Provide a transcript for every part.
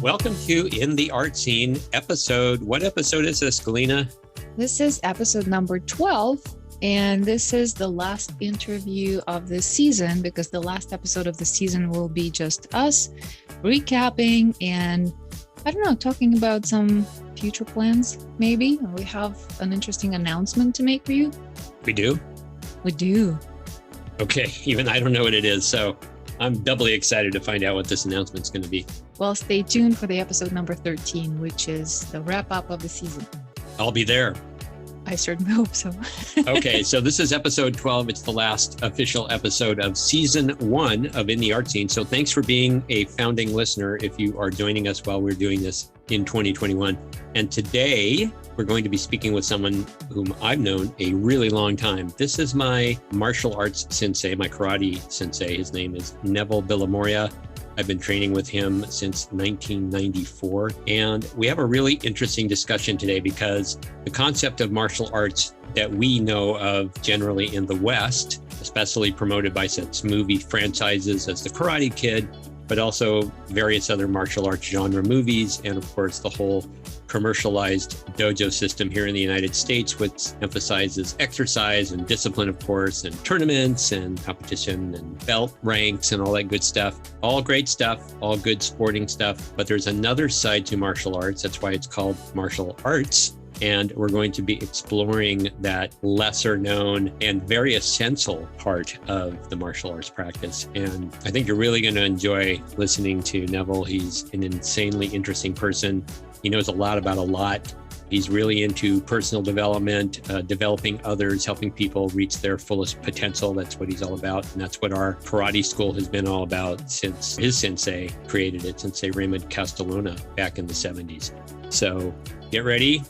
Welcome to In the Art Scene episode. What episode is this, Galina? This is episode number 12, and this is the last interview of the season because the last episode of the season will be just us recapping and, I don't know, talking about some future plans, maybe. We have an interesting announcement to make for you. We do? We do. Okay, even I don't know what it is, so I'm doubly excited to find out what this announcement's going to be. Well, stay tuned for the episode number 13, which is the wrap-up of the season. I'll be there. I certainly hope so. Okay, so this is episode 12. It's the last official episode of season 1 of In the Art Scene. So thanks for being a founding listener if you are joining us while we're doing this in 2021. And today, we're going to be speaking with someone whom I've known a really long time. This is my martial arts sensei, my karate sensei. His name is Neville Billimoria. I've been training with him since 1994. And we have a really interesting discussion today because the concept of martial arts that we know of generally in the West, especially promoted by such movie franchises as The Karate Kid, but also various other martial arts genre movies, and of course the whole commercialized dojo system here in the United States, which emphasizes exercise and discipline, of course, and tournaments and competition and belt ranks and all that good stuff. All great stuff, all good sporting stuff. But there's another side to martial arts. That's why it's called martial arts. And we're going to be exploring that lesser known and very essential part of the martial arts practice. And I think you're really going to enjoy listening to Neville. He's an insanely interesting person. He knows a lot about a lot. He's really into personal development, developing others, helping people reach their fullest potential. That's what he's all about. And that's what our karate school has been all about since his sensei created it, Sensei Raymond Castellona back in the 70s. So get ready.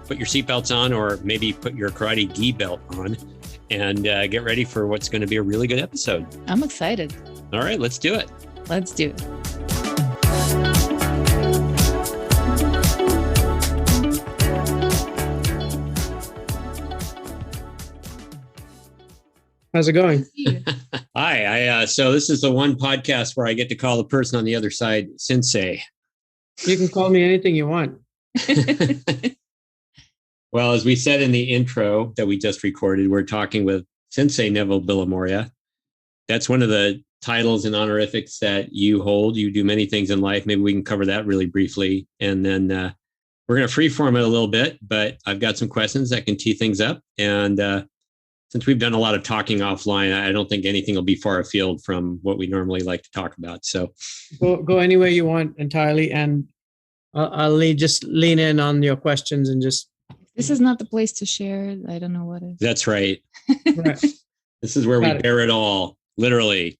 Put your seatbelts on, or maybe put your karate gi belt on, and get ready for what's going to be a really good episode. I'm excited. All right, let's do it. Let's do it. How's it going? Hi. So this is the one podcast where I get to call the person on the other side sensei. You can call me anything you want. Well, as we said in the intro that we just recorded, we're talking with Sensei Neville Billimoria. That's one of the titles and honorifics that you hold. You do many things in life. Maybe we can cover that really briefly. And then we're going to freeform it a little bit, but I've got some questions that can tee things up. And since we've done a lot of talking offline, I don't think anything will be far afield from what we normally like to talk about. So go any way you want entirely. And I'll just lean in on your questions and just... This is not the place to share. I don't know what is. That's right. Right. This is where we bear it all, literally.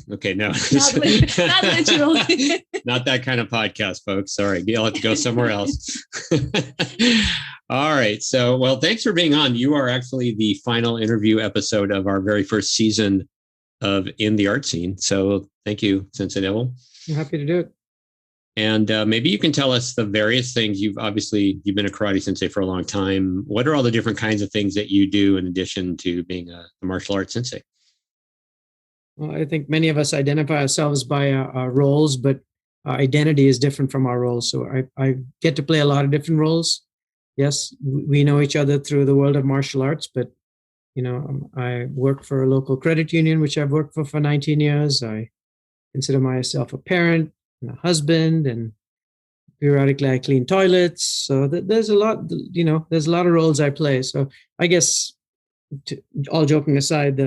Okay, no. Not literally. Not that kind of podcast, folks. Sorry, you'll have to go somewhere else. All right. So, well, thanks for being on. You are actually the final interview episode of our very first season of In the Art Scene. So thank you, Sensei Neville. I'm happy to do it. And maybe you can tell us the various things. You've been a karate sensei for a long time. What are all the different kinds of things that you do in addition to being a martial arts sensei? Well, I think many of us identify ourselves by our roles, but our identity is different from our roles. So I get to play a lot of different roles. Yes, we know each other through the world of martial arts, but I work for a local credit union, which I've worked for 19 years. I consider myself a parent and a husband, and periodically I clean toilets. So there's a lot, there's a lot of roles I play. So I guess, all joking aside,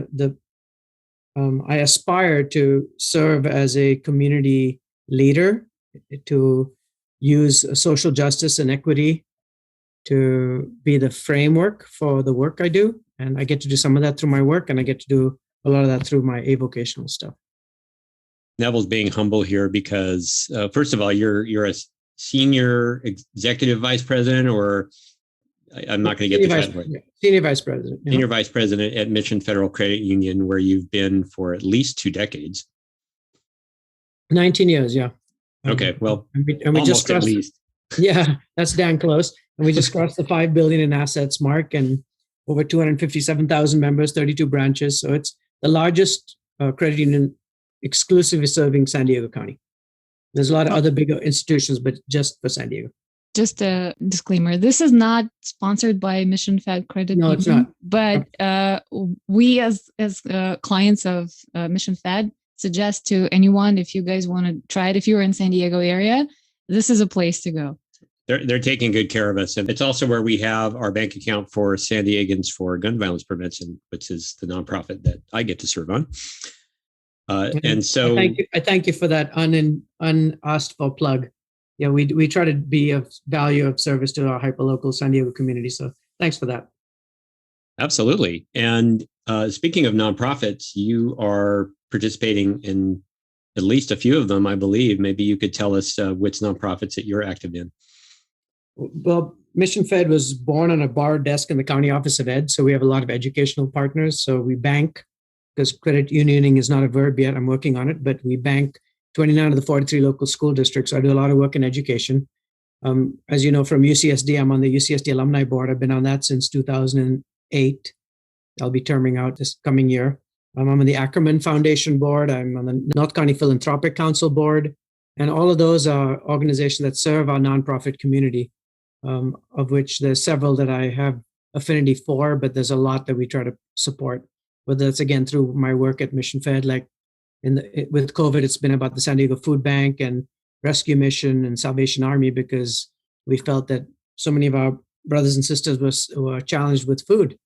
I aspire to serve as a community leader, to use social justice and equity to be the framework for the work I do. And I get to do some of that through my work, and I get to do a lot of that through my avocational stuff. Neville's being humble here because, first of all, you're a senior executive vice president, or I'm not going to get the title right. Senior vice president. Senior vice president at Mission Federal Credit Union, where you've been for at least 2 decades. 19 years, yeah. Okay, well, and we almost just crossed, at least. Yeah, that's damn close. And we just crossed the $5 billion in assets mark, and over 257,000 members, 32 branches. So it's the largest credit union exclusively serving San Diego County. There's a lot of other bigger institutions, but just for San Diego. Just a disclaimer. This is not sponsored by Mission Fed Credit No, Union, it's not. But we as clients of Mission Fed suggest to anyone, if you guys want to try it, if you're in San Diego area, this is a place to go. They're taking good care of us. And it's also where we have our bank account for San Diegans for Gun Violence Prevention, which is the nonprofit that I get to serve on. And so I thank you for that unasked for plug. Yeah, we try to be of value, of service to our hyperlocal San Diego community. So thanks for that. Absolutely. And speaking of nonprofits, you are participating in at least a few of them, I believe. Maybe you could tell us which nonprofits that you're active in. Well, Mission Fed was born on a bar desk in the County Office of Ed. So we have a lot of educational partners. So we bank, because credit unioning is not a verb yet. I'm working on it, but we bank 29 of the 43 local school districts. So I do a lot of work in education. As you know, from UCSD, I'm on the UCSD Alumni Board. I've been on that since 2008. I'll be terming out this coming year. I'm on the Ackerman Foundation Board. I'm on the North County Philanthropic Council Board. And all of those are organizations that serve our nonprofit community, of which there's several that I have affinity for, but there's a lot that we try to support, whether that's, again, through my work at Mission Fed. Like with COVID, it's been about the San Diego Food Bank and Rescue Mission and Salvation Army, because we felt that so many of our brothers and sisters were challenged with food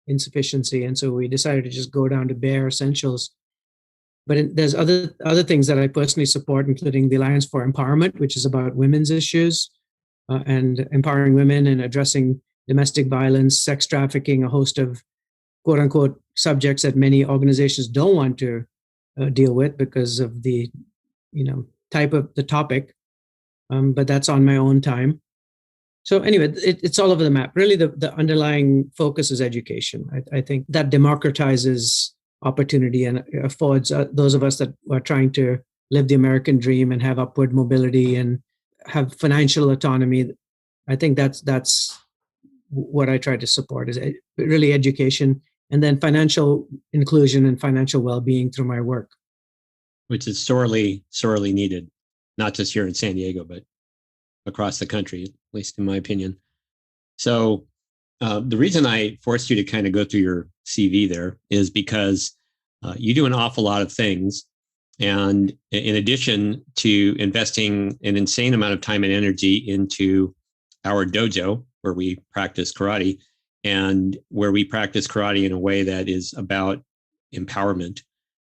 insufficiency. And so we decided to just go down to bare essentials. But there's other things that I personally support, including the Alliance for Empowerment, which is about women's issues and empowering women and addressing domestic violence, sex trafficking, a host of quote unquote subjects that many organizations don't want to deal with because of the type of the topic. But that's on my own time. So anyway, it's all over the map. Really, the underlying focus is education. I think that democratizes opportunity and affords those of us that are trying to live the American dream and have upward mobility and have financial autonomy. I think that's what I try to support, is really education, and then financial inclusion and financial well-being through my work. Which is sorely needed, not just here in San Diego, but across the country, at least in my opinion. So the reason I forced you to kind of go through your CV there is because you do an awful lot of things. And in addition to investing an insane amount of time and energy into our dojo, where we practice karate, and where we practice karate in a way that is about empowerment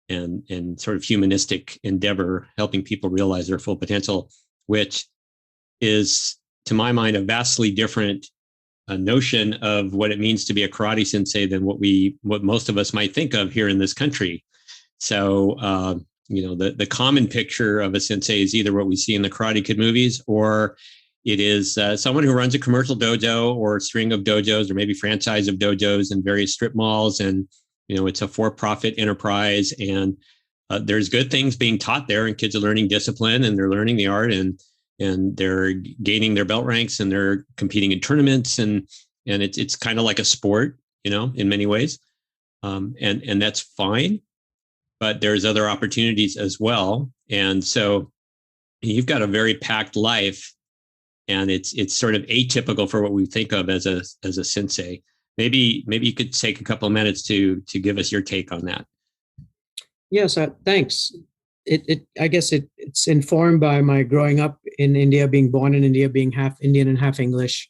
and sort of humanistic endeavor, helping people realize their full potential, which is, to my mind, a vastly different notion of what it means to be a karate sensei than what most of us might think of here in this country. So, the common picture of a sensei is either what we see in the Karate Kid movies, or it is someone who runs a commercial dojo or a string of dojos, or maybe franchise of dojos in various strip malls. And, it's a for-profit enterprise, and there's good things being taught there, and kids are learning discipline, and they're learning the art, and they're gaining their belt ranks, and they're competing in tournaments, and it's kind of like a sport, in many ways. And that's fine, but there's other opportunities as well. And so you've got a very packed life, and it's sort of atypical for what we think of as a sensei. Maybe you could take a couple of minutes to give us your take on that. Yes, thanks. I guess it's informed by my growing up in India, being born in India, being half Indian and half English.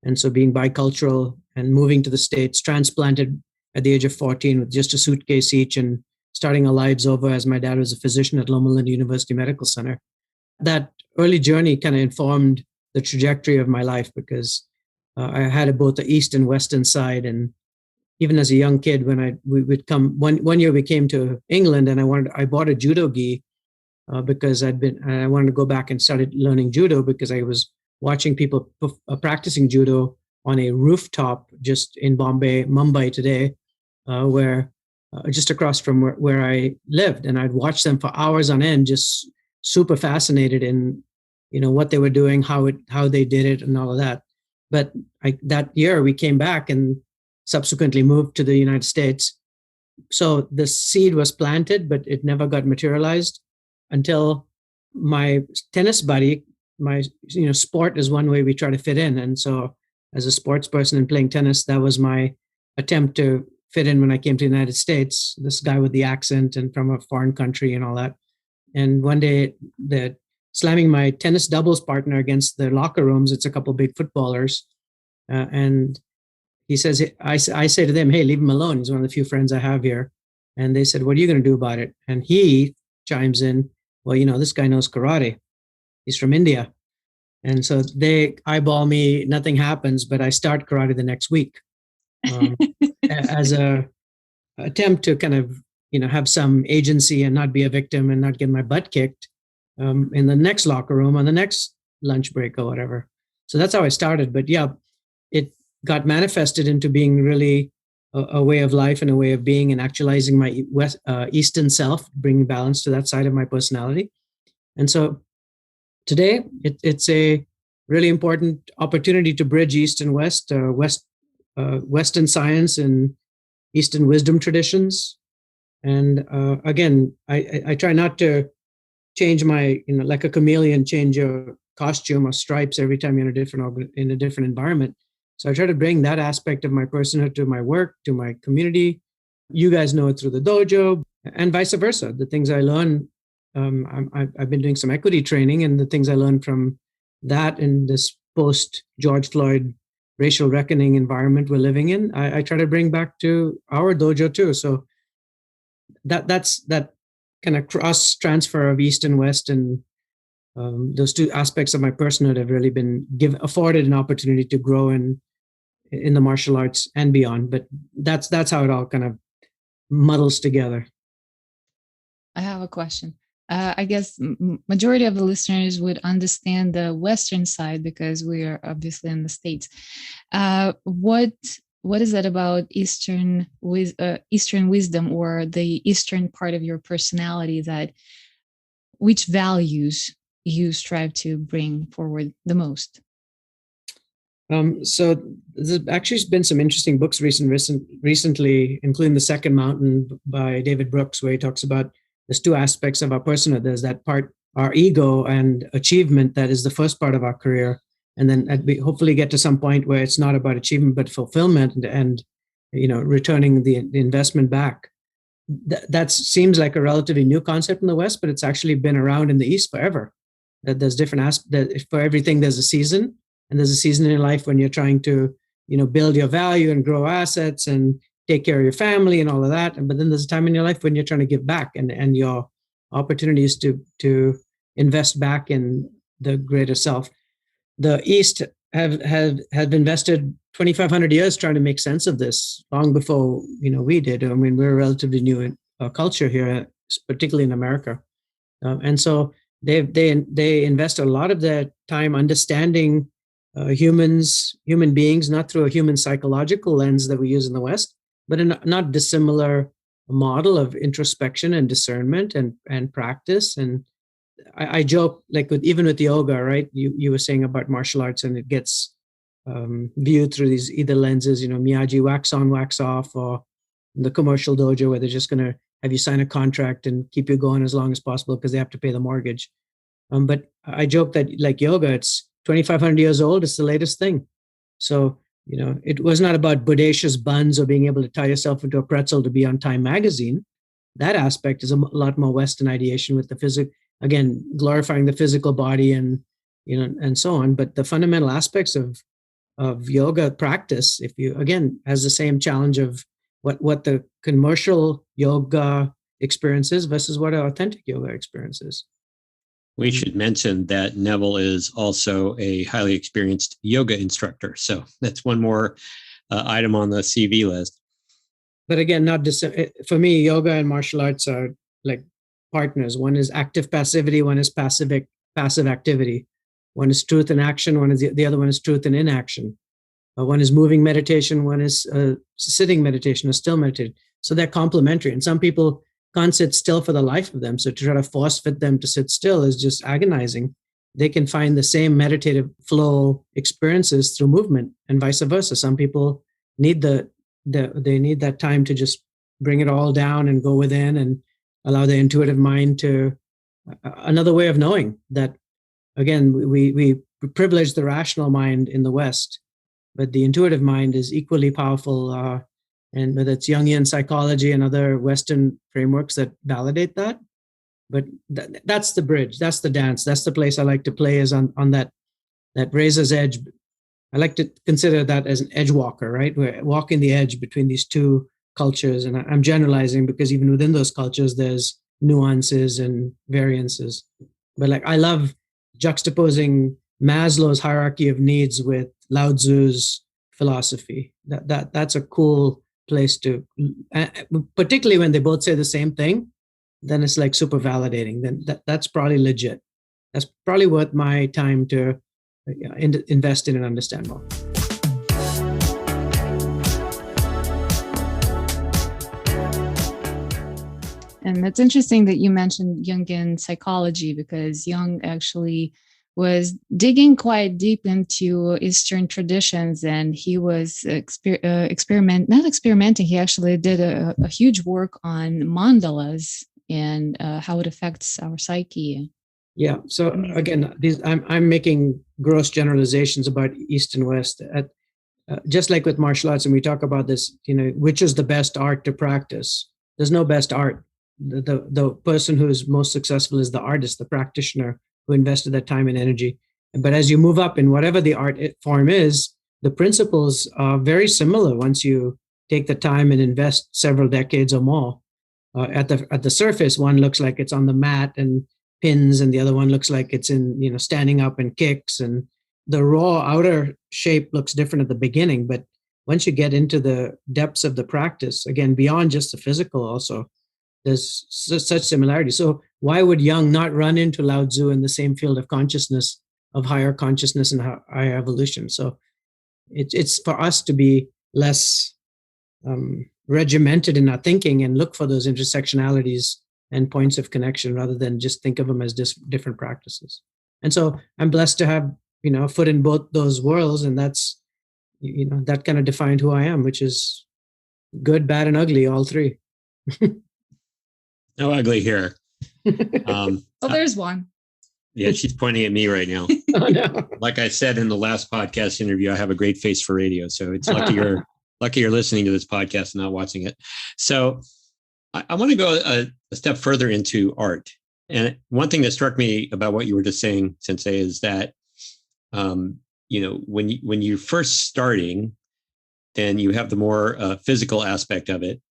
And so being bicultural and moving to the States, transplanted at the age of 14 with just a suitcase each, and starting our lives over as my dad was a physician at Loma Linda University Medical Center. That early journey kind of informed the trajectory of my life, because I had both the East and Western side. And even as a young kid, when we would come, one year we came to England, and I bought a judo gi because I wanted to go back and started learning judo, because I was watching people practicing judo on a rooftop just in Mumbai today, where just across from where I lived. And I'd watch them for hours on end, just super fascinated in, what they were doing, how they did it, and all of that. But that year we came back and subsequently moved to the United States. So the seed was planted, but it never got materialized until my tennis buddy, my sport is one way we try to fit in. And so as a sports person and playing tennis, that was my attempt to fit in when I came to the United States. This guy with the accent and from a foreign country and all that. And one day, slamming my tennis doubles partner against the locker rooms, it's a couple big footballers. And he says, I say to them, hey, leave him alone. He's one of the few friends I have here. And they said, what are you going to do about it? And he chimes in, well, this guy knows karate. He's from India. And so they eyeball me, nothing happens, but I start karate the next week as a attempt to kind of, have some agency and not be a victim and not get my butt kicked in the next locker room on the next lunch break or whatever. So that's how I started. But yeah, it got manifested into being really a way of life and a way of being and actualizing my Eastern self, bringing balance to that side of my personality. And so today, it's a really important opportunity to bridge East and West, Western science and Eastern wisdom traditions. And again, I try not to change my, like a chameleon, change your costume or stripes every time you're in a different environment. So I try to bring that aspect of my personhood to my work, to my community. You guys know it through the dojo and vice versa. The things I learn, I've been doing some equity training, and the things I learned from that in this post George Floyd racial reckoning environment we're living in, I try to bring back to our dojo too. So that's that kind of cross transfer of East and West, and those two aspects of my personhood have really been afforded an opportunity to grow in the martial arts and beyond. But that's how it all kind of muddles together. I have a question. I guess majority of the listeners would understand the Western side because we are obviously in the States. What is that about Eastern wisdom or the Eastern part of your personality which values you strive to bring forward the most? So there's actually been some interesting books recently, including The Second Mountain by David Brooks, where he talks about there's two aspects of our personhood. There's that part, our ego and achievement, that is the first part of our career. And then we hopefully get to some point where it's not about achievement, but fulfillment and returning the investment back. That seems like a relatively new concept in the West, but it's actually been around in the East forever. That there's different aspects. For everything, there's a season. And there's a season in your life when you're trying to, build your value and grow assets and take care of your family and all of that. But then there's a time in your life when you're trying to give back, and your opportunities to invest back in the greater self. The East have invested 2,500 years trying to make sense of this, long before we did. I mean, we're a relatively new culture here, particularly in America, and so they invest a lot of their time understanding human beings, not through a human psychological lens that we use in the West, but in a not dissimilar model of introspection and discernment and practice. And I joke, like even with yoga, right? You were saying about martial arts, and it gets viewed through these either lenses, Miyagi, wax on, wax off, or the commercial dojo where they're just going to have you sign a contract and keep you going as long as possible because they have to pay the mortgage. But I joke that like yoga, it's 2,500 years old. It's the latest thing. So, it was not about bodacious buns or being able to tie yourself into a pretzel to be on Time magazine. That aspect is a lot more Western ideation with the again, glorifying the physical body and so on. But the fundamental aspects of yoga practice, if you again, has the same challenge of what the commercial yoga experience is versus what an authentic yoga experience is. We should mention that Neville is also a highly experienced yoga instructor. So that's one more item on the CV list. But again, for me, yoga and martial arts are like partners. One is active passivity, one is passive activity. One is truth and action, one is the other one is truth and inaction. One is moving meditation, one is sitting meditation or still meditation. So they're complementary. And some people can't sit still for the life of them. So to try to force fit them to sit still is just agonizing. They can find the same meditative flow experiences through movement, and vice versa. Some people need they need that time to just bring it all down and go within and allow the intuitive mind to another way of knowing that. Again, we privilege the rational mind in the West, but the intuitive mind is equally powerful. And whether it's Jungian psychology and other Western frameworks that validate that, but that's the bridge, that's the dance, that's the place I like to play, is on that razor's edge. I like to consider that as an edge walker, right? We're walking the edge between these two cultures, and I'm generalizing because even within those cultures, there's nuances and variances. But like, I love juxtaposing Maslow's hierarchy of needs with Lao Tzu's philosophy. That's a cool place to, particularly when they both say the same thing, then it's like super validating. Then that's probably legit. That's probably worth my time to invest in and understand more. And it's interesting that you mentioned Jungian psychology, because Jung actually was digging quite deep into Eastern traditions, and he was not experimenting. He actually did a huge work on mandalas and how it affects our psyche. Yeah. So again, I'm making gross generalizations about East and West. Just like with martial arts, and we talk about this, which is the best art to practice? There's no best art. The person who is most successful is the artist, the practitioner who invested that time and energy. But as you move up in whatever the art form is, the principles are very similar once you take the time and invest several decades or more. At the surface, one looks like it's on the mat and pins, and the other one looks like it's in standing up and kicks, and the raw outer shape looks different at the beginning. But once you get into the depths of the practice, again, beyond just the physical, also there's such similarity. So why would Jung not run into Lao Tzu in the same field of consciousness, of higher consciousness and higher evolution? So it's for us to be less regimented in our thinking and look for those intersectionalities and points of connection, rather than just think of them as different practices. And so I'm blessed to have a foot in both those worlds, and that's that kind of defined who I am, which is good, bad, and ugly, all three. No ugly here. There's one. Yeah, she's pointing at me right now. Oh, no. Like I said in the last podcast interview, I have a great face for radio. So it's lucky you're listening to this podcast and not watching it. So I want to go a step further into art. And one thing that struck me about what you were just saying, Sensei, is that when you're first starting, then you have the more physical aspect of it.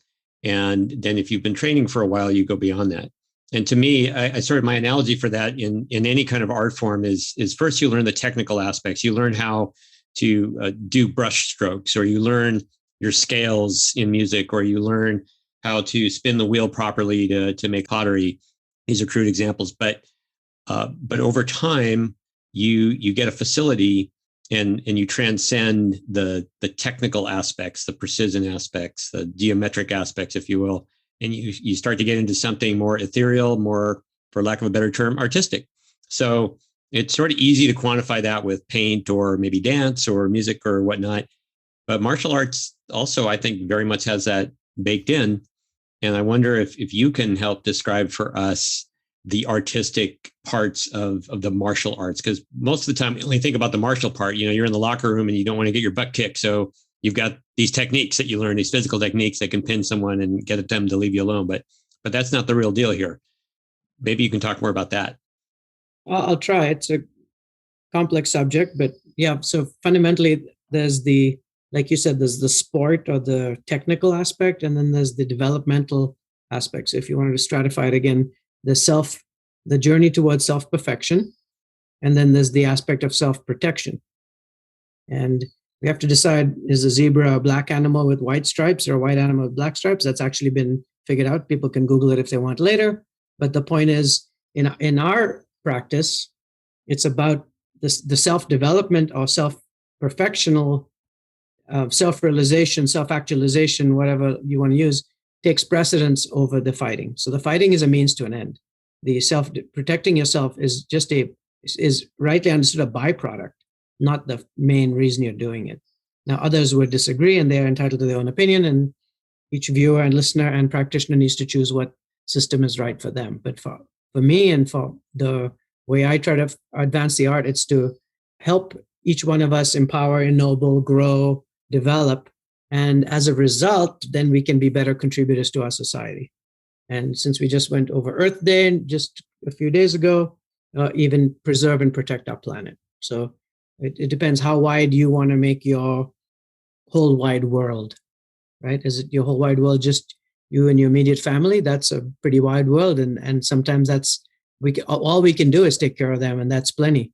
And then if you've been training for a while, you go beyond that. And to me, I sort of, my analogy for that in any kind of art form is first you learn the technical aspects. You learn how to do brush strokes, or you learn your scales in music, or you learn how to spin the wheel properly to make pottery. These are crude examples, but over time you get a facility and you transcend the technical aspects, the precision aspects, the geometric aspects, if you will, and you start to get into something more ethereal, more, for lack of a better term, artistic. So it's sort of easy to quantify that with paint or maybe dance or music or whatnot. But martial arts also, I think, very much has that baked in. And I wonder if you can help describe for us the artistic parts of the martial arts, because most of the time we only think about the martial part. You're in the locker room and you don't want to get your butt kicked. So you've got these techniques that you learn, these physical techniques that can pin someone and get them to leave you alone. But that's not the real deal here. Maybe you can talk more about that. I'll try. It's a complex subject, but yeah. So fundamentally, there's like you said, there's the sport or the technical aspect, and then there's the developmental aspects. If you wanted to stratify it again, the journey towards self-perfection, and then there's the aspect of self-protection. And we have to decide, is a zebra a black animal with white stripes or a white animal with black stripes? That's actually been figured out. People can Google it if they want later. But the point is, in our practice, it's about the self-development or self-perfectional, self-realization, self-actualization, whatever you want to use, takes precedence over the fighting. So the fighting is a means to an end. The protecting yourself is just is rightly understood a byproduct, not the main reason you're doing it. Now, others would disagree, and they're entitled to their own opinion, and each viewer and listener and practitioner needs to choose what system is right for them. But for me and for the way I try to advance the art, it's to help each one of us empower, ennoble, grow, develop. And as a result, then we can be better contributors to our society. And since we just went over Earth Day just a few days ago, even preserve and protect our planet. So it depends how wide you want to make your whole wide world, right? Is it your whole wide world just you and your immediate family? That's a pretty wide world. And sometimes all we can do is take care of them, and that's plenty.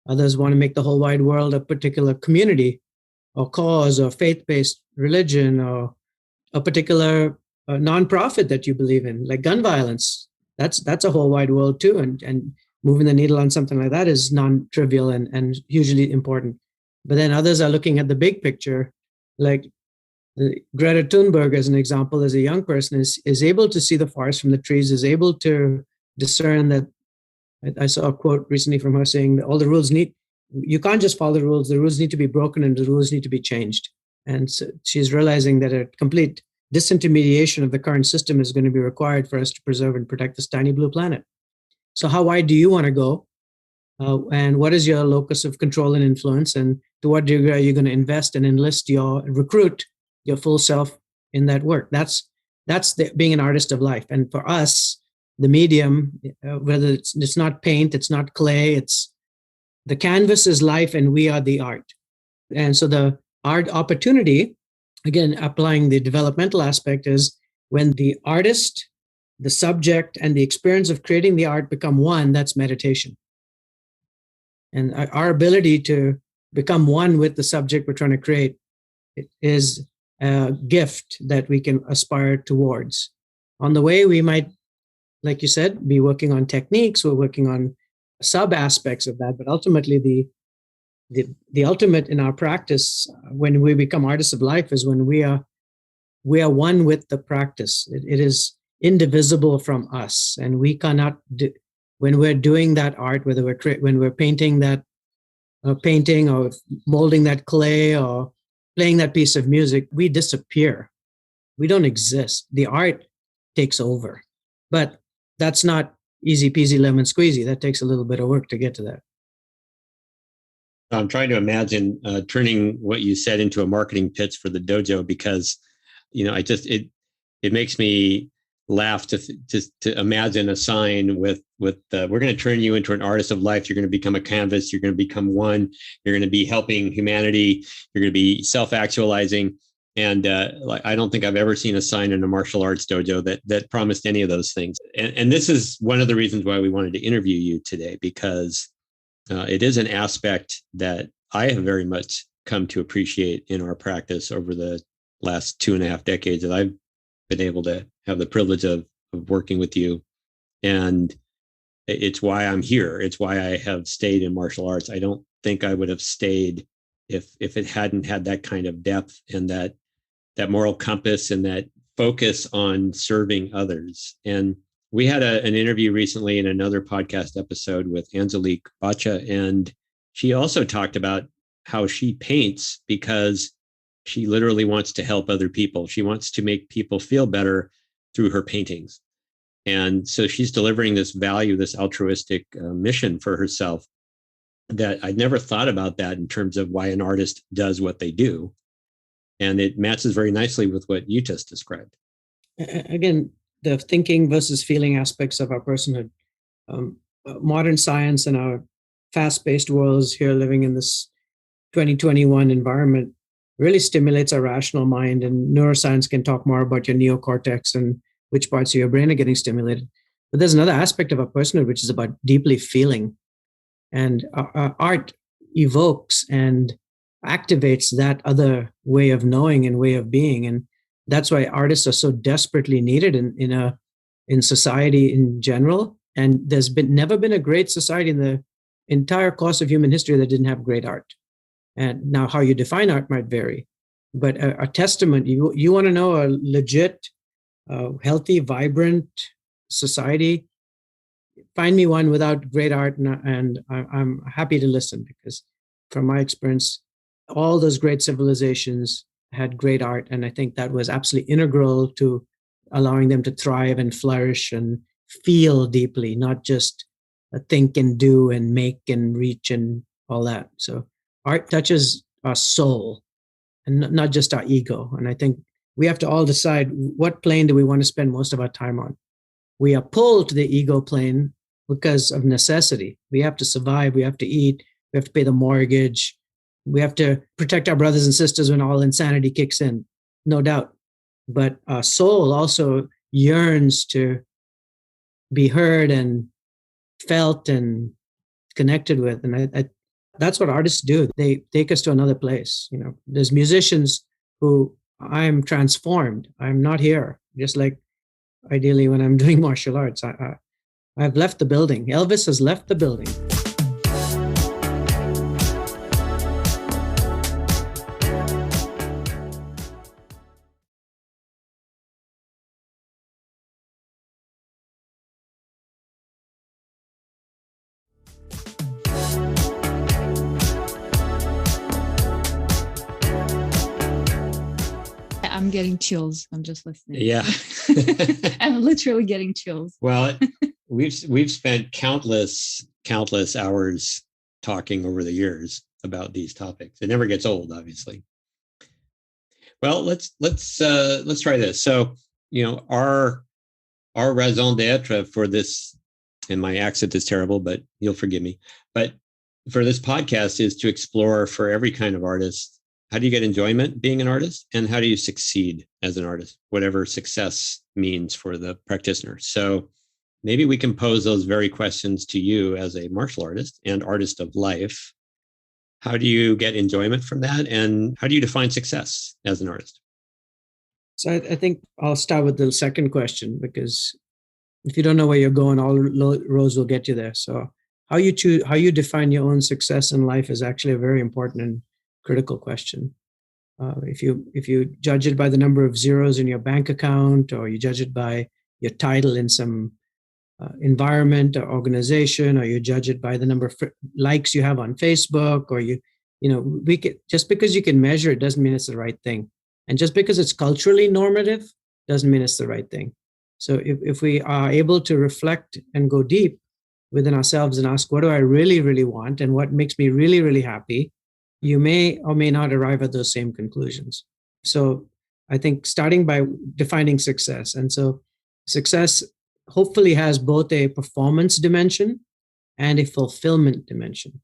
Others want to make the whole wide world a particular community or cause or faith-based religion or a particular nonprofit that you believe in, like gun violence. That's a whole wide world too. And moving the needle on something like that is non-trivial and hugely important. But then others are looking at the big picture, like Greta Thunberg, as an example, as a young person, is able to see the forest from the trees, is able to discern that. I saw a quote recently from her saying that all the rules you can't just follow the rules need to be broken and the rules need to be changed. And so she's realizing that a complete disintermediation of the current system is going to be required for us to preserve and protect this tiny blue planet. So how wide do you want to go? And what is your locus of control and influence? And to what degree are you going to invest and recruit your full self in that work? That's being an artist of life. And for us, the medium, whether it's not paint, it's not clay, it's the canvas is life and we are the art. And so the art opportunity, again, applying the developmental aspect, is when the artist, the subject, and the experience of creating the art become one, that's meditation. And our ability to become one with the subject we're trying to create is a gift that we can aspire towards. On the way, we might, like you said, be working on techniques, we're working on sub aspects of that, but ultimately the ultimate in our practice, when we become artists of life, is when we are one with the practice. It is indivisible from us, and we cannot when we're doing that art, whether when we're painting that painting or molding that clay or playing that piece of music, we disappear. We don't exist. The art takes over, but that's not easy peasy lemon squeezy. That takes a little bit of work to get to that. I'm trying to imagine turning what you said into a marketing pitch for the dojo, because, it makes me laugh to imagine a sign with we're going to turn you into an artist of life. You're going to become a canvas. You're going to become one. You're going to be helping humanity. You're going to be self-actualizing. And I don't think I've ever seen a sign in a martial arts dojo that promised any of those things. And this is one of the reasons why we wanted to interview you today, because it is an aspect that I have very much come to appreciate in our practice over the last 2.5 decades that I've been able to have the privilege of working with you. And it's why I'm here. It's why I have stayed in martial arts. I don't think I would have stayed if it hadn't had that kind of depth and that moral compass and that focus on serving others. And we had an interview recently in another podcast episode with Angelique Bacha, and she also talked about how she paints because she literally wants to help other people. She wants to make people feel better through her paintings. And so she's delivering this value, this altruistic mission for herself, that I'd never thought about that in terms of why an artist does what they do. And it matches very nicely with what you just described. Again, the thinking versus feeling aspects of our personhood. Modern science and our fast-paced worlds here living in this 2021 environment really stimulates our rational mind, and neuroscience can talk more about your neocortex and which parts of your brain are getting stimulated. But there's another aspect of our personhood, which is about deeply feeling. And art evokes and activates that other way of knowing and way of being. And that's why artists are so desperately needed in society in general. And there's never been a great society in the entire course of human history that didn't have great art. And now how you define art might vary, but a testament, you want to know a legit, healthy, vibrant society, find me one without great art, and I'm happy to listen, because from my experience, all those great civilizations had great art, and I think that was absolutely integral to allowing them to thrive and flourish and feel deeply, not just think and do and make and reach and all that. So art touches our soul and not just our ego. And I think we have to all decide, what plane do we want to spend most of our time on? We are pulled to the ego plane because of necessity. We have to survive. We have to eat. We have to pay the mortgage. We have to protect our brothers and sisters when all insanity kicks in, no doubt. But our soul also yearns to be heard and felt and connected with. And that's what artists do. They take us to another place. There's musicians who I'm transformed. I'm not here. Just like ideally when I'm doing martial arts, I've left the building. Elvis has left the building. I'm getting chills. I'm just listening. Yeah. I'm literally getting chills. Well, we've spent countless hours talking over the years about these topics. It never gets old, obviously. Well, let's try this. So, our raison d'etre for this, and my accent is terrible, but you'll forgive me. But for this podcast is to explore for every kind of artist, how do you get enjoyment being an artist, and how do you succeed as an artist, whatever success means for the practitioner. So maybe we can pose those very questions to you as a martial artist and artist of life. How do you get enjoyment from that, and how do you define success as an artist? So I think I'll start with the second question, because if you don't know where you're going, all roads will get you there. So how you define your own success in life is actually a very important and critical question. If you judge it by the number of zeros in your bank account, or you judge it by your title in some environment or organization, or you judge it by the number of likes you have on Facebook, or just because you can measure it doesn't mean it's the right thing, and just because it's culturally normative doesn't mean it's the right thing. So if we are able to reflect and go deep within ourselves and ask, what do I really, really want, and what makes me really, really happy, you may or may not arrive at those same conclusions. So I think starting by defining success. And so success hopefully has both a performance dimension and a fulfillment dimension.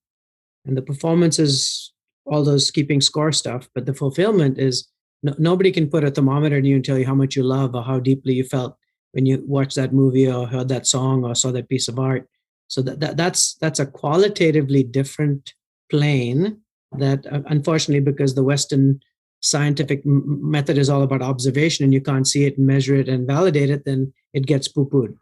And the performance is all those keeping score stuff, but the fulfillment is nobody can put a thermometer in you and tell you how much you love or how deeply you felt when you watched that movie or heard that song or saw that piece of art. So that's a qualitatively different plane that unfortunately, because the Western scientific method is all about observation and you can't see it and measure it and validate it, then it gets poo-pooed.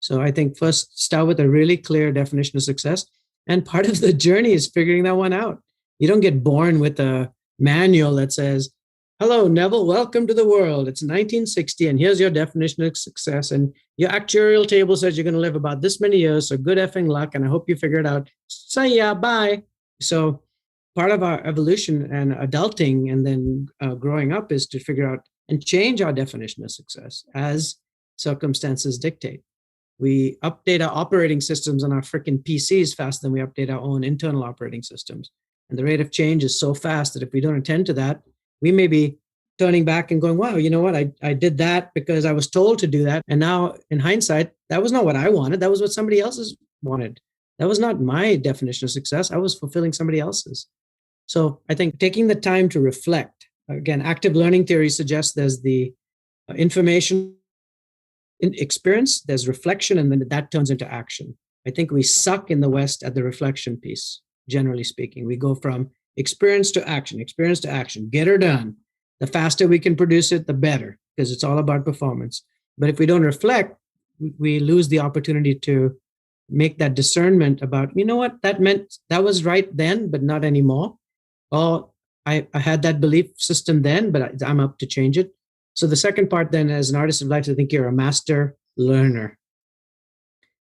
So I think first start with a really clear definition of success. And part of the journey is figuring that one out. You don't get born with a manual that says, hello, Neville, welcome to the world. It's 1960 and here's your definition of success. And your actuarial table says you're going to live about this many years. So good effing luck. And I hope you figure it out. Say yeah, bye. So part of our evolution and adulting and then growing up is to figure out and change our definition of success as circumstances dictate. We update our operating systems on our freaking PCs faster than we update our own internal operating systems. And the rate of change is so fast that if we don't attend to that, we may be turning back and going, wow, you know what? I did that because I was told to do that. And now in hindsight, that was not what I wanted. That was what somebody else's wanted. That was not my definition of success. I was fulfilling somebody else's. So I think taking the time to reflect, again, active learning theory suggests there's the information experience, there's reflection, and then that turns into action. I think we suck in the West at the reflection piece, generally speaking. We go from experience to action, get her done. The faster we can produce it, the better, because it's all about performance. But if we don't reflect, we lose the opportunity to make that discernment about, you know what, that meant that was right then, but not anymore. Oh, I had that belief system then, but I'm up to change it. So the second part then, as an artist of life, I think you're a master learner.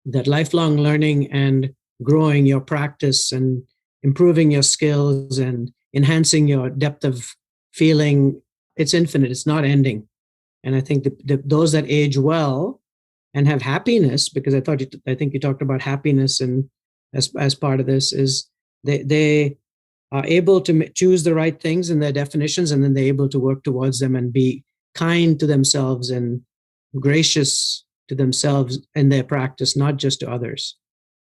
That lifelong learning and growing your practice and improving your skills and enhancing your depth of feeling, it's infinite, it's not ending. And I think those that age well and have happiness, because I think you talked about happiness, and as part of this is they are able to choose the right things in their definitions, and then they're able to work towards them and be kind to themselves and gracious to themselves in their practice, not just to others.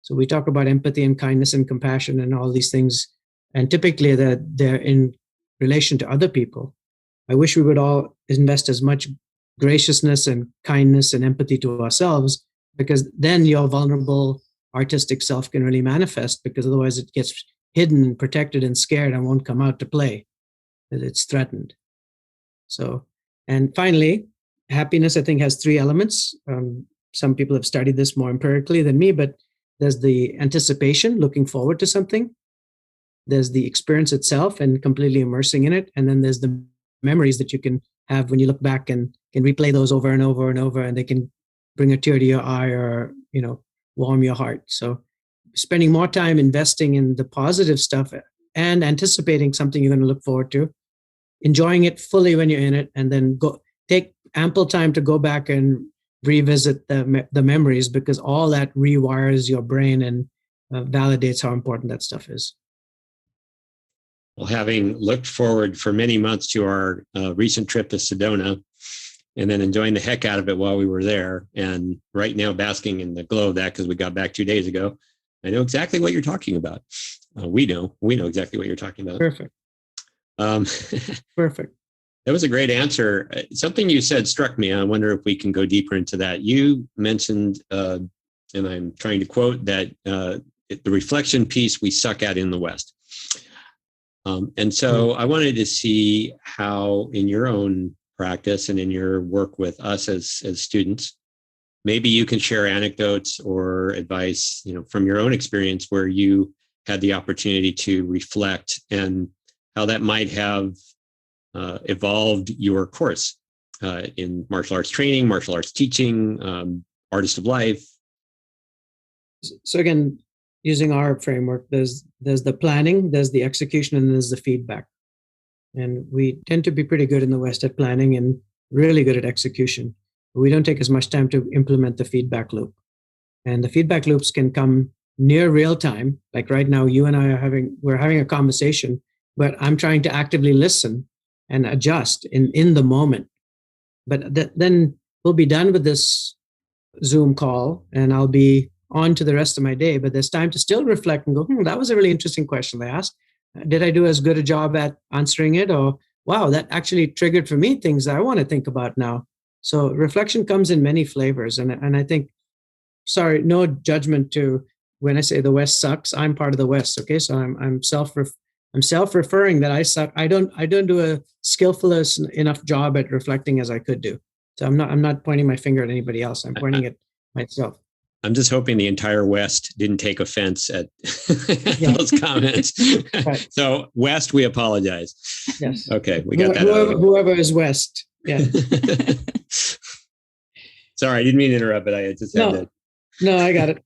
So we talk about empathy and kindness and compassion and all these things, and typically they're in relation to other people. I wish we would all invest as much graciousness and kindness and empathy to ourselves, because then your vulnerable artistic self can really manifest, because otherwise it gets hidden and protected and scared and won't come out to play, that it's threatened. So, and finally, happiness, I think, has three elements. Some people have studied this more empirically than me, but there's the anticipation, looking forward to something. There's the experience itself and completely immersing in it. And then there's the memories that you can have when you look back and can replay those over and over and over, and they can bring a tear to your eye or, warm your heart. So spending more time investing in the positive stuff and anticipating something you're going to look forward to, enjoying it fully when you're in it, and then take ample time to go back and revisit the memories, because all that rewires your brain and validates how important that stuff is. Well, having looked forward for many months to our recent trip to Sedona, and then enjoying the heck out of it while we were there, and right now basking in the glow of that because we got back 2 days ago, I know exactly what you're talking about. We know exactly what you're talking about. Perfect. Perfect. That was a great answer. Something you said struck me. I wonder if we can go deeper into that. You mentioned, and I'm trying to quote, that the reflection piece we suck at in the West. And so I wanted to see how, in your own practice and in your work with us as students, maybe you can share anecdotes or advice, from your own experience where you had the opportunity to reflect, and how that might have evolved your course in martial arts training, martial arts teaching, artist of life. So again, using our framework, there's the planning, there's the execution, and there's the feedback. And we tend to be pretty good in the West at planning and really good at execution. But we don't take as much time to implement the feedback loop. And the feedback loops can come near real time. Like right now, you and I we're having a conversation, but I'm trying to actively listen and adjust in the moment. But then we'll be done with this Zoom call, and I'll be on to the rest of my day. But there's time to still reflect and go, that was a really interesting question they asked. Did I do as good a job at answering it? Or, wow, that actually triggered for me things I want to think about now. So reflection comes in many flavors. And I think, sorry, no judgment to when I say the West sucks. I'm part of the West. Okay. So I'm self-referring that I suck. I don't do a skillful enough job at reflecting as I could do. So I'm not pointing my finger at anybody else. I'm pointing at myself. I'm just hoping the entire West didn't take offense at those comments. Right. So West, we apologize. Yes. Okay, we got that. Whoever is West. Yeah. Sorry, I didn't mean to interrupt, but I just had to. No, I got it.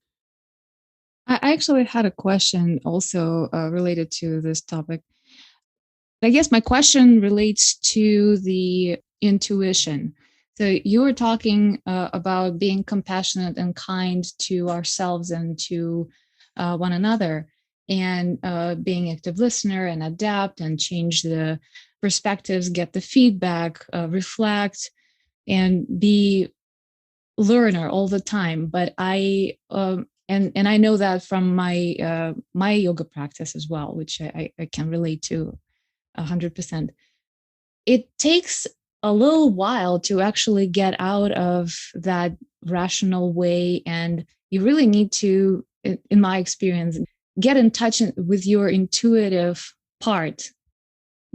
I actually had a question also related to this topic. I guess my question relates to the intuition. So you were talking about being compassionate and kind to ourselves and to one another, and being active listener and adapt and change the perspectives, get the feedback, reflect, and be learner all the time. But I know that from my my yoga practice as well, which I can relate to 100%. It takes a little while to actually get out of that rational way, and you really need to, in my experience, get in touch with your intuitive part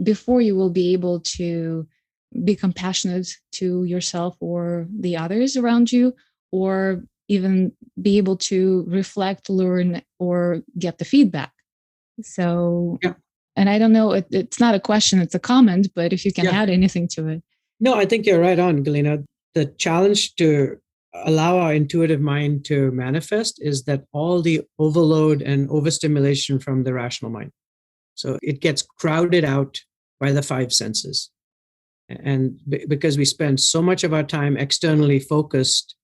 before you will be able to be compassionate to yourself or the others around you, or even be able to reflect, learn, or get the feedback. So, yeah. And I don't know, it's not a question, it's a comment, but if you can add anything to it. No, I think you're right on, Galina. The challenge to allow our intuitive mind to manifest is that all the overload and overstimulation from the rational mind. So it gets crowded out by the five senses. And because we spend so much of our time externally focused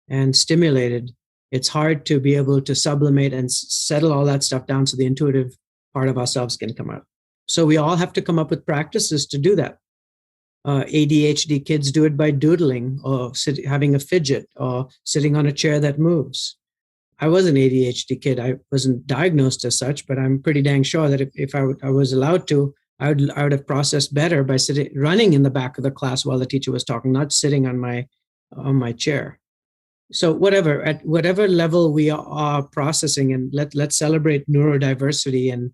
and stimulated, it's hard to be able to sublimate and settle all that stuff down so the intuitive part of ourselves can come out. So we all have to come up with practices to do that. ADHD kids do it by doodling or having a fidget or sitting on a chair that moves. I was an ADHD kid. I wasn't diagnosed as such, but I'm pretty dang sure that if I was allowed to, I would have processed better by running in the back of the class while the teacher was talking, not sitting on my chair. So at whatever level we are processing, and let's celebrate neurodiversity and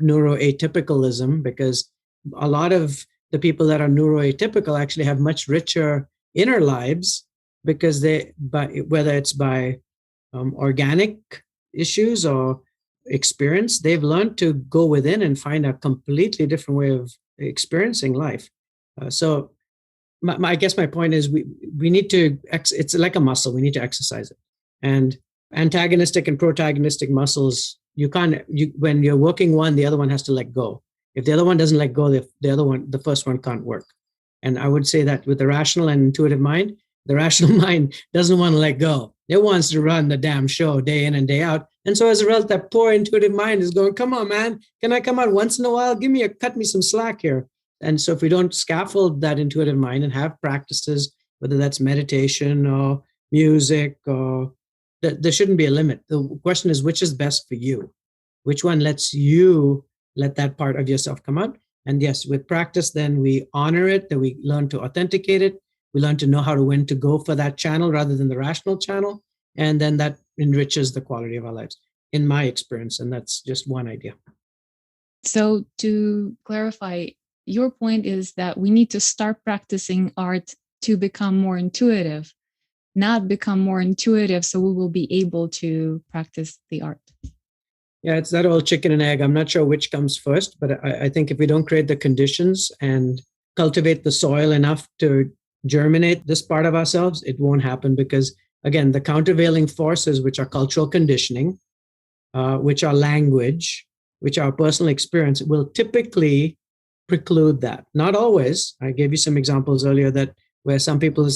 neuroatypicalism, because a lot of the people that are neuroatypical actually have much richer inner lives, because whether it's by organic issues or experience, they've learned to go within and find a completely different way of experiencing life. So I guess my point is we need to, it's like a muscle, we need to exercise it. And antagonistic and protagonistic muscles, when you're working one, the other one has to let go. If the other one doesn't let go, the first one can't work. And I would say that with the rational and intuitive mind, the rational mind doesn't want to let go. It wants to run the damn show day in and day out. And so as a result, that poor intuitive mind is going, come on, man, can I come out once in a while? Cut me some slack here. And so if we don't scaffold that intuitive mind and have practices, whether that's meditation or music, or there shouldn't be a limit. The question is, which is best for you? Which one lets you let that part of yourself come out? And yes, with practice, then we honor it, that we learn to authenticate it. We learn to know when to go for that channel rather than the rational channel. And then that enriches the quality of our lives, in my experience. And that's just one idea. So to clarify, your point is that we need to start practicing art to become more intuitive, not become more intuitive so we will be able to practice the art. Yeah, it's that old chicken and egg. I'm not sure which comes first, but I think if we don't create the conditions and cultivate the soil enough to germinate this part of ourselves, it won't happen, because, again, the countervailing forces, which are cultural conditioning, which are language, which are personal experience, will typically preclude that. Not always. I gave you some examples earlier where some people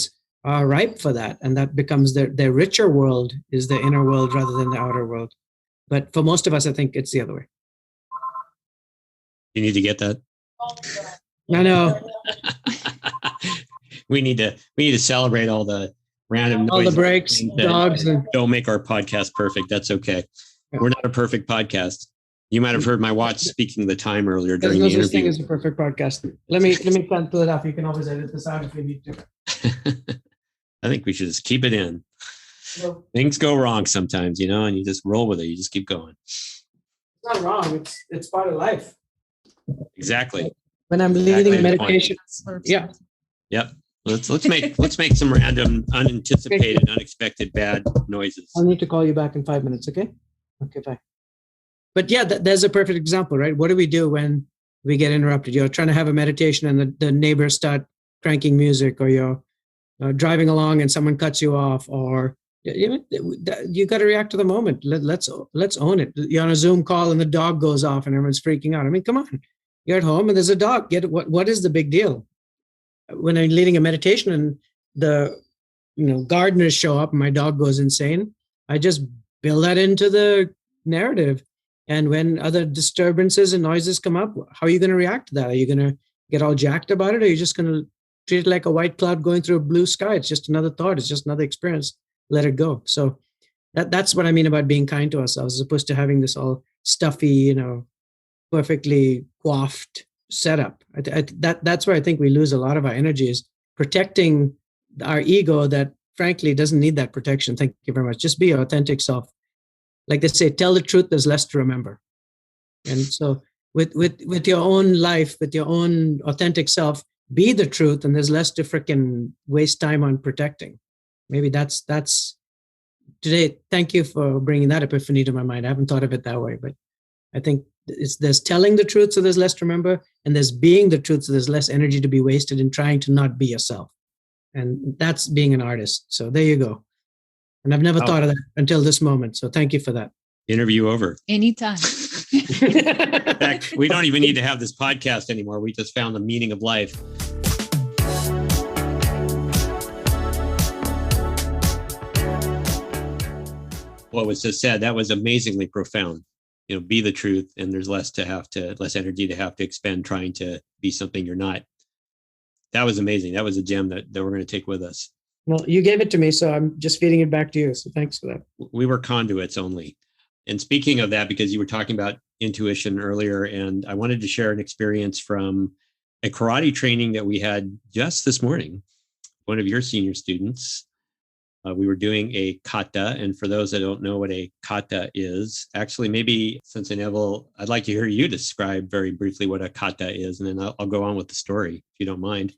are ripe for that, and that becomes their richer world is the inner world rather than the outer world. But for most of us, I think it's the other way. You need to get that. I know. we need to celebrate all the random noise, all the breaks, dogs, and don't make our podcast perfect. That's okay. Yeah. We're not a perfect podcast. You might have heard my watch speaking the time earlier during the interview. There's no such thing as a perfect podcast. Let me pull it up. You can always edit this out if you need to. I think we should just keep it in. Well, things go wrong sometimes, and you just roll with it. You just keep going. It's not wrong. It's part of life. Exactly. When I'm leading meditation. Yeah. Yep. Let's make some random, unanticipated, unexpected bad noises. I'll need to call you back in 5 minutes. Okay. Okay. Bye. But yeah, there's a perfect example, right? What do we do when we get interrupted? You're trying to have a meditation and the neighbors start cranking music, or you're driving along and someone cuts you off, or you got to react to the moment. Let's own it. You're on a Zoom call and the dog goes off and everyone's freaking out. I mean, come on. You're at home and there's a dog. What is the big deal? When I'm leading a meditation and the gardeners show up and my dog goes insane, I just build that into the narrative. And when other disturbances and noises come up, how are you going to react to that? Are you going to get all jacked about it? Or are you just going to treat it like a white cloud going through a blue sky? It's just another thought. It's just another experience. Let it go. So that's what I mean about being kind to ourselves, as opposed to having this all stuffy, perfectly coiffed setup. That's where I think we lose a lot of our energy, is protecting our ego that frankly doesn't need that protection. Thank you very much. Just be your authentic self. Like they say, tell the truth, there's less to remember. And so with your own life, with your own authentic self, be the truth, and there's less to frickin' waste time on protecting. Maybe that's today. Thank you for bringing that epiphany to my mind. I haven't thought of it that way, but I think there's telling the truth, so there's less to remember, and there's being the truth, so there's less energy to be wasted in trying to not be yourself. And that's being an artist. So there you go. And I've never thought of that until this moment. So thank you for that. Interview over. Anytime. In fact, we don't even need to have this podcast anymore. We just found the meaning of life. what was just said, that was amazingly profound. Be the truth, and there's less energy to have to expend trying to be something you're not. That was amazing. That was a gem that we're going to take with us. Well, you gave it to me, so I'm just feeding it back to you. So thanks for that. We were conduits only. And speaking of that, because you were talking about intuition earlier, and I wanted to share an experience from a karate training that we had just this morning. One of your senior students, we were doing a kata. And for those that don't know what a kata is, actually, maybe Sensei Neville, I'd like to hear you describe very briefly what a kata is, and then I'll go on with the story, if you don't mind.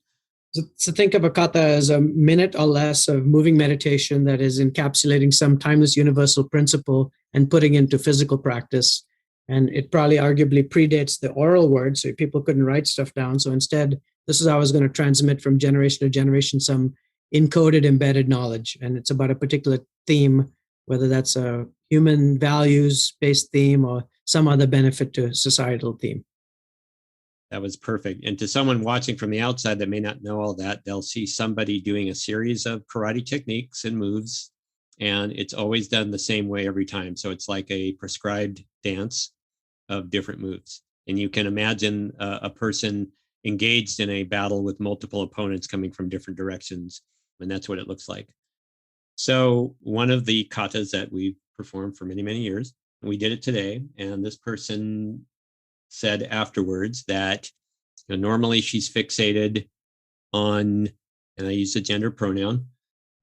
So think of a kata as a minute or less of moving meditation that is encapsulating some timeless universal principle and putting into physical practice. And it probably arguably predates the oral word, so people couldn't write stuff down. So instead, this is how I was going to transmit from generation to generation some encoded, embedded knowledge. And it's about a particular theme, whether that's a human values-based theme or some other benefit to societal theme. That was perfect. And to someone watching from the outside that may not know all that, they'll see somebody doing a series of karate techniques and moves, and it's always done the same way every time. So it's like a prescribed dance of different moves. And you can imagine a person engaged in a battle with multiple opponents coming from different directions. And that's what it looks like. So one of the katas that we've performed for many, many years, we did it today. And this person said afterwards that normally she's fixated on, and I use the gender pronoun,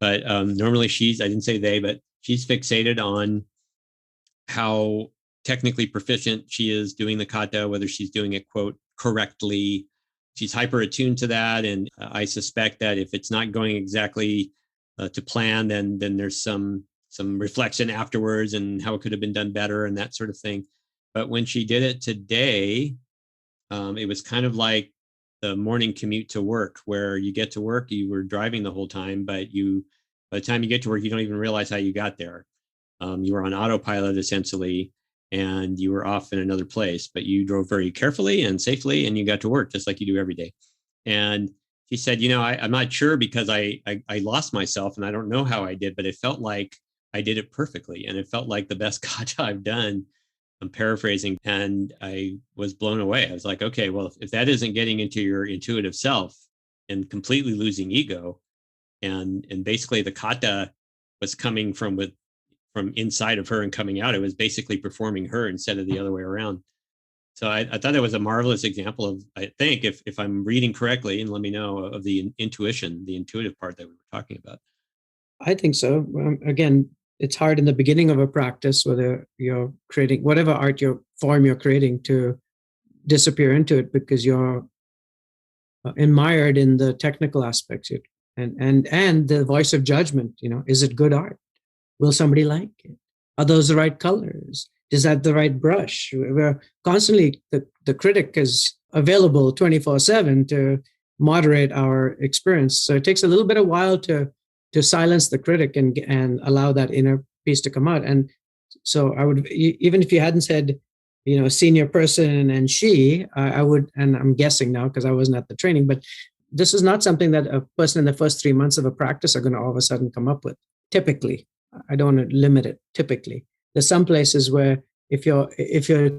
but normally I didn't say they, but she's fixated on how technically proficient she is doing the kata, whether she's doing it, quote, correctly. She's hyper attuned to that. And I suspect that if it's not going exactly to plan, then there's some reflection afterwards and how it could have been done better and that sort of thing. But when she did it today, it was kind of like the morning commute to work, where you get to work, you were driving the whole time, but by the time you get to work, you don't even realize how you got there. You were on autopilot essentially, and you were off in another place, but you drove very carefully and safely, and you got to work just like you do every day. And she said, I'm not sure because I lost myself and I don't know how I did, but it felt like I did it perfectly. And it felt like the best kata I've done. I'm paraphrasing, and I was blown away. I was like, okay, well, if that isn't getting into your intuitive self and completely losing ego, and basically the kata was coming from inside of her and coming out, it was basically performing her instead of the other way around. So I thought that was a marvelous example of, I think, if I'm reading correctly, and let me know, of the intuition, the intuitive part that we were talking about. I think so. Again, it's hard in the beginning of a practice, whether you're creating whatever art form you're creating, to disappear into it because you're admired in the technical aspects and the voice of judgment. Is it good art? Will somebody like it? Are those the right colors? Is that the right brush? We're constantly, the critic is available 24/7 to moderate our experience. So it takes a little bit of while to silence the critic and allow that inner piece to come out. And so I would, even if you hadn't said, senior person and I would, and I'm guessing now because I wasn't at the training, but this is not something that a person in the first 3 months of a practice are going to all of a sudden come up with. Typically, I don't want to limit it. Typically, there's some places where if you're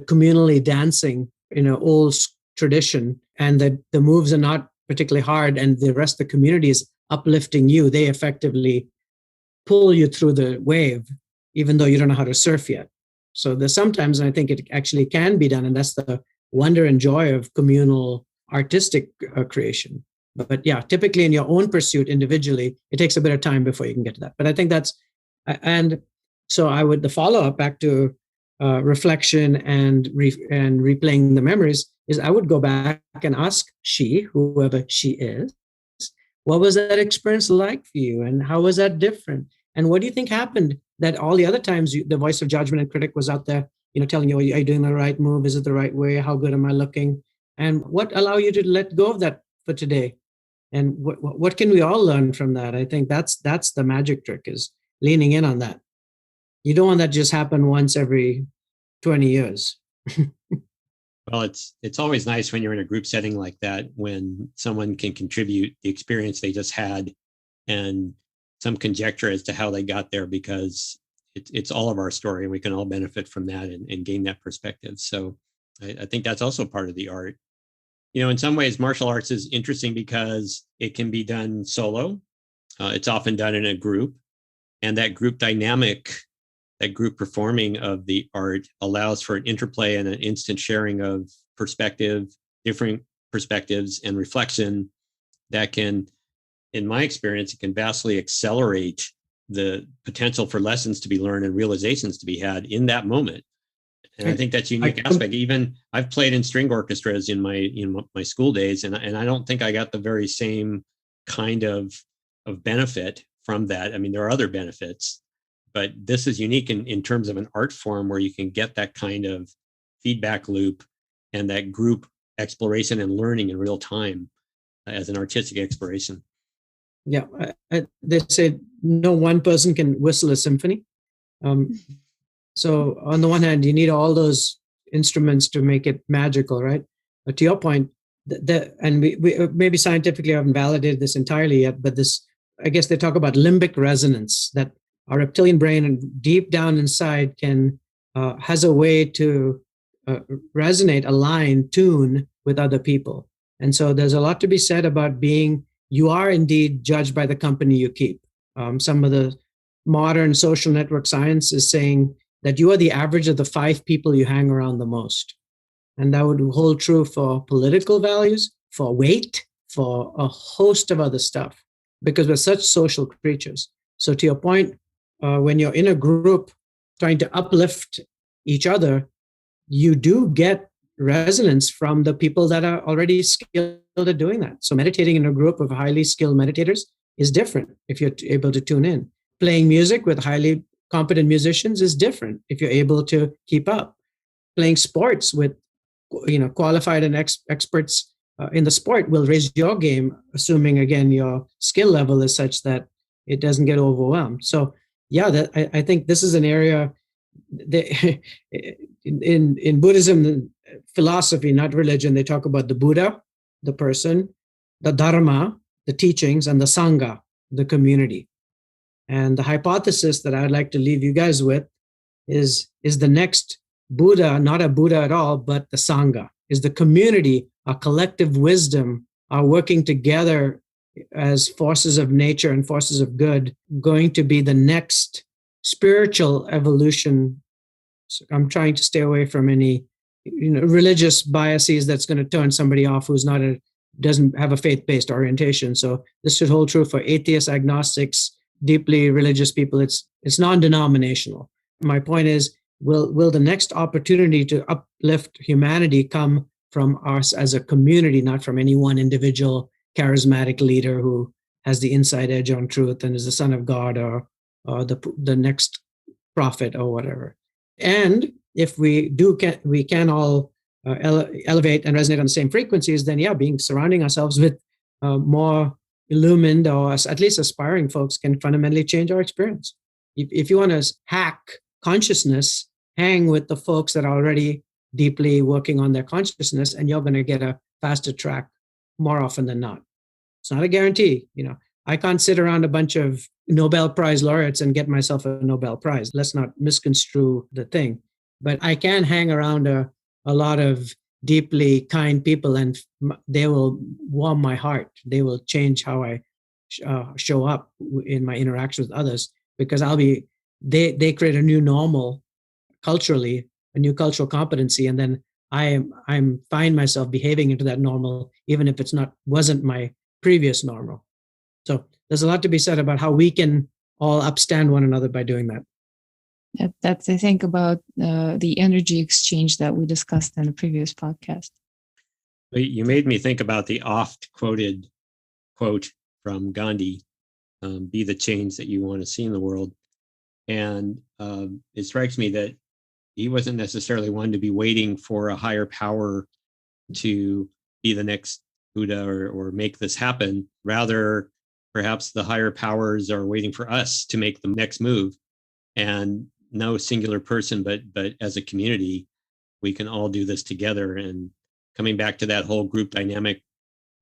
communally dancing in an old tradition and the moves are not particularly hard and the rest of the community is uplifting you, they effectively pull you through the wave, even though you don't know how to surf yet. So there's sometimes, and I think it actually can be done, and that's the wonder and joy of communal artistic creation. But yeah, typically in your own pursuit individually, it takes a bit of time before you can get to that. But I think that's, and so the follow-up back to reflection and replaying the memories is I would go back and ask whoever she is, what was that experience like for you? And how was that different? And what do you think happened that all the other times the voice of judgment and critic was out there, telling you, are you doing the right move? Is it the right way? How good am I looking? And what allow you to let go of that for today? And what can we all learn from that? I think that's the magic trick, is leaning in on that. You don't want that to just happen once every 20 years. Well, it's always nice when you're in a group setting like that, when someone can contribute the experience they just had and some conjecture as to how they got there, because it's all of our story, and we can all benefit from that and gain that perspective. So I think that's also part of the art. In some ways, martial arts is interesting because it can be done solo. It's often done in a group, and that group dynamic, that group performing of the art allows for an interplay and an instant sharing of perspective, different perspectives and reflection that can, in my experience, it can vastly accelerate the potential for lessons to be learned and realizations to be had in that moment. And I think that's a unique aspect. Even I've played in string orchestras in my school days, and I don't think I got the very same kind of benefit from that. I mean, there are other benefits, but this is unique in terms of an art form where you can get that kind of feedback loop and that group exploration and learning in real time as an artistic exploration. Yeah, they say no one person can whistle a symphony. So on the one hand, you need all those instruments to make it magical, right? But to your point, and we maybe scientifically haven't validated this entirely yet, but this, I guess they talk about limbic resonance, that our reptilian brain and deep down inside has a way to resonate, align, tune with other people. And so there's a lot to be said about you are indeed judged by the company you keep. Some of the modern social network science is saying that you are the average of the 5 people you hang around the most. And that would hold true for political values, for weight, for a host of other stuff, because we're such social creatures. So to your point, when you're in a group trying to uplift each other, you do get resonance from the people that are already skilled at doing that. So meditating in a group of highly skilled meditators is different if you're able to tune in. Playing music with highly competent musicians is different if you're able to keep up. Playing sports with qualified and experts in the sport will raise your game, assuming again your skill level is such that it doesn't get overwhelmed. So yeah, I think this is an area that in Buddhism philosophy, not religion, they talk about the Buddha, the person, the Dharma, the teachings, and the Sangha, the community. And the hypothesis that I'd like to leave you guys with is the next Buddha, not a Buddha at all, but the Sangha, is the community, our collective wisdom, our working together as forces of nature and forces of good, going to be the next spiritual evolution. So I'm trying to stay away from any religious biases that's going to turn somebody off who's doesn't have a faith-based orientation. So this should hold true for atheists, agnostics, deeply religious people. It's non-denominational. My point is, will the next opportunity to uplift humanity come from us as a community, not from any one individual charismatic leader who has the inside edge on truth and is the son of God or the next prophet or whatever. And if we can all elevate and resonate on the same frequencies, then surrounding ourselves with more illumined or at least aspiring folks can fundamentally change our experience. If you want to hack consciousness, hang with the folks that are already deeply working on their consciousness, and you're going to get a faster track more often than not. It's not a guarantee. I can't sit around a bunch of Nobel Prize laureates and get myself a Nobel Prize. Let's not misconstrue the thing. But I can hang around a lot of deeply kind people, and they will warm my heart. They will change how I show up in my interactions with others, because they create a new normal culturally, a new cultural competency, and then I find myself behaving into that normal, even if wasn't my previous normal. So there's a lot to be said about how we can all upstand one another by doing that. That's, I think, about the energy exchange that we discussed in a previous podcast. You made me think about the oft quoted quote from Gandhi, be the change that you want to see in the world. And it strikes me that he wasn't necessarily one to be waiting for a higher power to be the next Buddha or make this happen. Rather, perhaps the higher powers are waiting for us to make the next move. And no singular person, but as a community, we can all do this together. And coming back to that whole group dynamic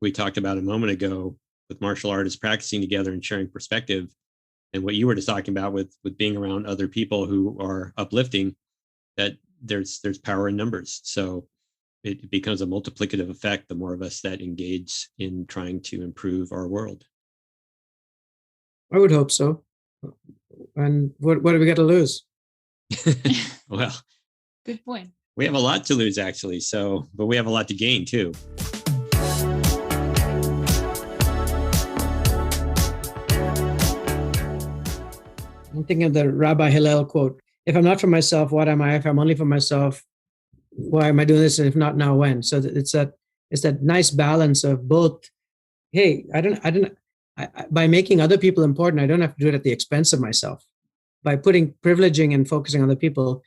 we talked about a moment ago, with martial artists practicing together and sharing perspective, and what you were just talking about with being around other people who are uplifting, that there's power in numbers. So it becomes a multiplicative effect the more of us that engage in trying to improve our world. I would hope so. And what do we got to lose? Well, Good point. we have a lot to lose, actually. So, but we have a lot to gain too. I'm thinking of the Rabbi Hillel quote: "If I'm not for myself, what am I? If I'm only for myself, why am I doing this? And if not now, when?" So it's that nice balance of both. Hey, by making other people important, I don't have to do it at the expense of myself. By privileging and focusing on other people,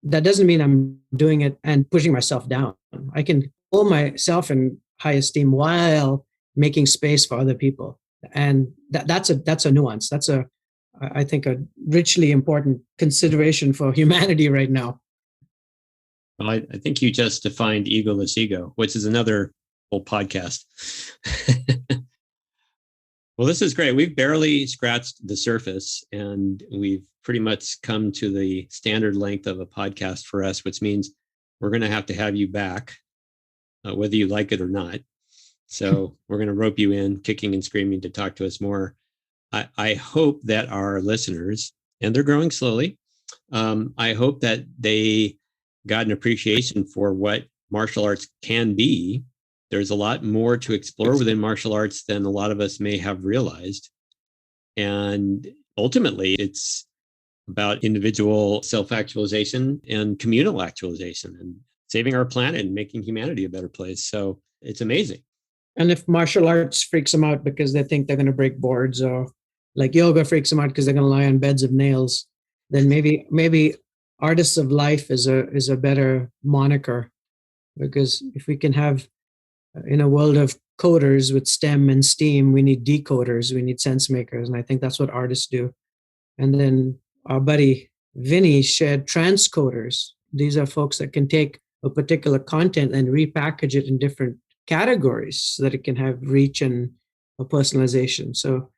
that doesn't mean I'm doing it and pushing myself down. I can hold myself in high esteem while making space for other people. And that's a nuance. That's I think a richly important consideration for humanity right now. Well, I think you just defined egoless ego, which is another whole podcast. Well, this is great. We've barely scratched the surface, and we've pretty much come to the standard length of a podcast for us, which means we're going to have you back, whether you like it or not. So we're going to rope you in, kicking and screaming, to talk to us more. I hope that our listeners, and they're growing slowly, I hope that they got an appreciation for what martial arts can be. There's a lot more to explore within martial arts than a lot of us may have realized. And ultimately, it's about individual self-actualization and communal actualization and saving our planet and making humanity a better place. So it's amazing. And if martial arts freaks them out because they think they're going to break boards, or like yoga freaks them out because they're going to lie on beds of nails, then maybe artists of life is a better moniker. Because if we can have, in a world of coders with STEM and STEAM, we need decoders, we need sense makers, and I think that's what artists do. And then our buddy Vinny shared transcoders. These are folks that can take a particular content and repackage it in different categories so that it can have reach and a personalization. So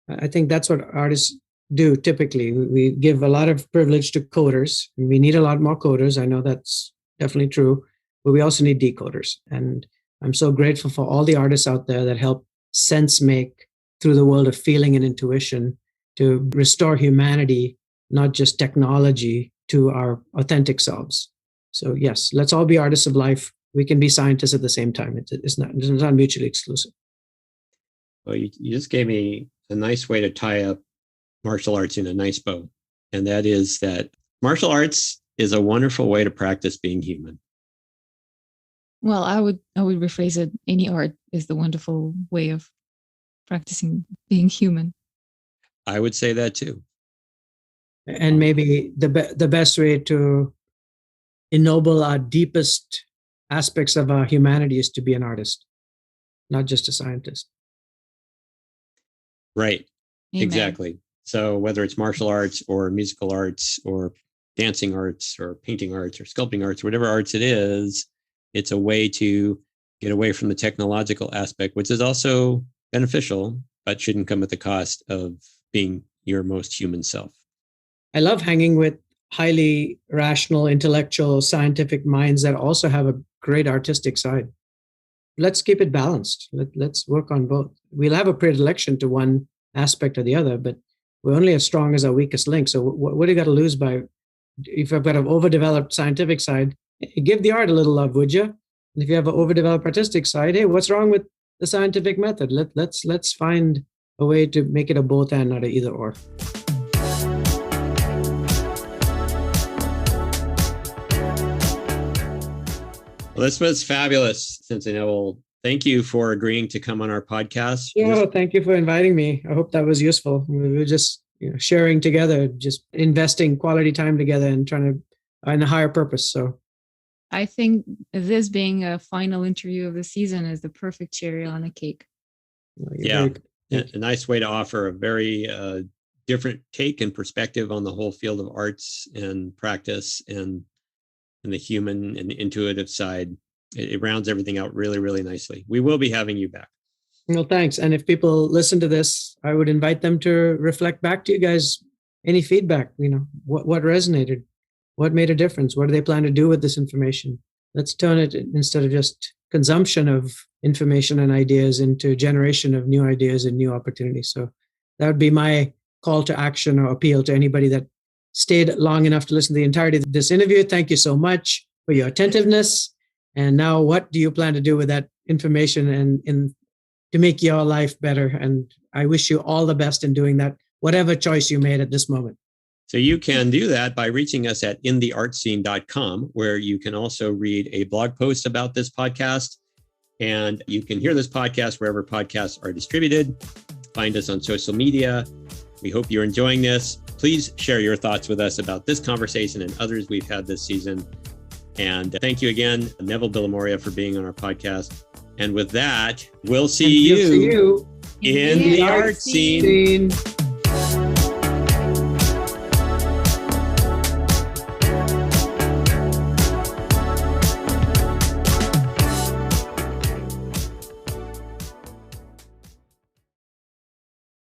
I think that's what artists do typically. We give a lot of privilege to coders, and we need a lot more coders. I know that's definitely true, but we also need decoders. And I'm so grateful for all the artists out there that help sense make through the world of feeling and intuition to restore humanity, not just technology, to our authentic selves. So yes, let's all be artists of life. We can be scientists at the same time. It's not mutually exclusive. Well, you just gave me a nice way to tie up martial arts in a nice bow. And that is that martial arts is a wonderful way to practice being human. Well, I would rephrase it. Any art is the wonderful way of practicing being human. I would say that too. And maybe the best way to ennoble our deepest aspects of our humanity is to be an artist, not just a scientist. Right. Amen. Exactly. So whether it's martial arts or musical arts or dancing arts or painting arts or sculpting arts, whatever arts it is, it's a way to get away from the technological aspect, which is also beneficial, but shouldn't come at the cost of being your most human self. I love hanging with highly rational, intellectual, scientific minds that also have a great artistic side. Let's keep it balanced. Let's work on both. We'll have a predilection to one aspect or the other, but we're only as strong as our weakest link. So what do you got to lose by, if I've got an overdeveloped scientific side, give the art a little love, would you? And if you have an overdeveloped artistic side, hey, what's wrong with the scientific method? Let's find a way to make it a both and, not a either or. Well, this was fabulous, Sensei Neville. Thank you for agreeing to come on our podcast. Yeah, thank you for inviting me. I hope that was useful. We were just sharing together, just investing quality time together and trying to, in a higher purpose. So I think this being a final interview of the season is the perfect cherry on the cake. Yeah, a nice way to offer a very different take and perspective on the whole field of arts and practice and the human and intuitive side. It rounds everything out really, really nicely. We will be having you back. Well, thanks. And if people listen to this, I would invite them to reflect back to you guys any feedback. What resonated, what made a difference, what do they plan to do with this information? Let's turn it, instead of just consumption of information and ideas, into generation of new ideas and new opportunities. So that would be my call to action or appeal to anybody that stayed long enough to listen to the entirety of this interview. Thank you so much for your attentiveness. And now, what do you plan to do with that information and to make your life better? And I wish you all the best in doing that, whatever choice you made at this moment. So you can do that by reaching us at intheartscene.com, where you can also read a blog post about this podcast. And you can hear this podcast wherever podcasts are distributed. Find us on social media. We hope you're enjoying this. Please share your thoughts with us about this conversation and others we've had this season. And thank you again, Neville Billimoria, for being on our podcast. And with that, we'll see you in the art scene.